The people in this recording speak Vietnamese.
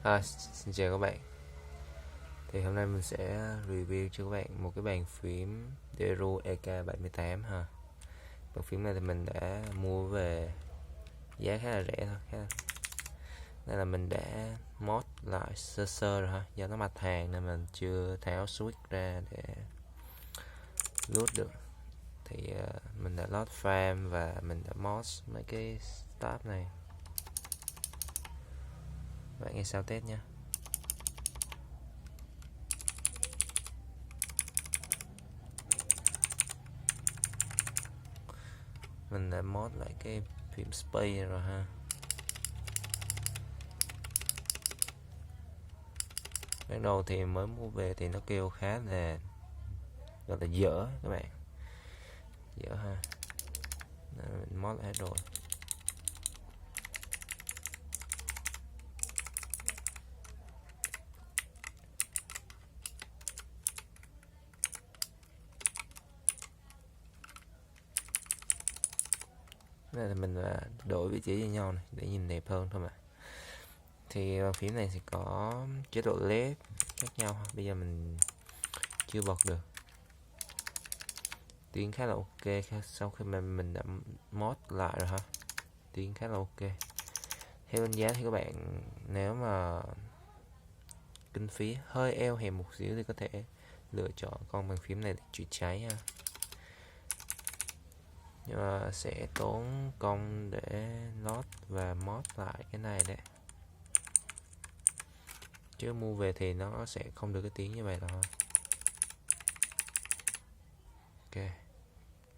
Xin chào các bạn. Thì hôm nay mình sẽ review cho các bạn một cái bàn phím Deru EK78 ha. Bàn phím này thì mình đã mua về giá khá là rẻ thôi. Đây là mình đã mod lại sơ sơ rồi ha. Do nó mặt hàng nên mình chưa tháo switch ra để load được. Thì mình đã load frame và mình đã mod mấy cái stop này. Bạn nghe sao test nha. Mình đã mod lại cái phím space rồi ha. Ban đầu thì mới mua về thì nó kêu khá là gọi là dở các bạn, dở ha. Mình mod lại hết rồi. Đây là mình đổi vị trí với nhau này để nhìn đẹp hơn thôi mà. Thì bàn phím này sẽ có chế độ LED khác nhau ha. Bây giờ mình chưa bật được. Tiếng khá là ok sau khi mà mình đã mod lại rồi ha. Tiếng khá là ok. Theo đánh giá thì các bạn nếu mà kinh phí hơi eo hẹp một xíu thì có thể lựa chọn con bàn phím này để chữa cháy ha. Nhưng mà sẽ tốn công để load và mod lại cái này đấy, chứ mua về thì nó sẽ không được cái tiếng như vậy đâu. Ok.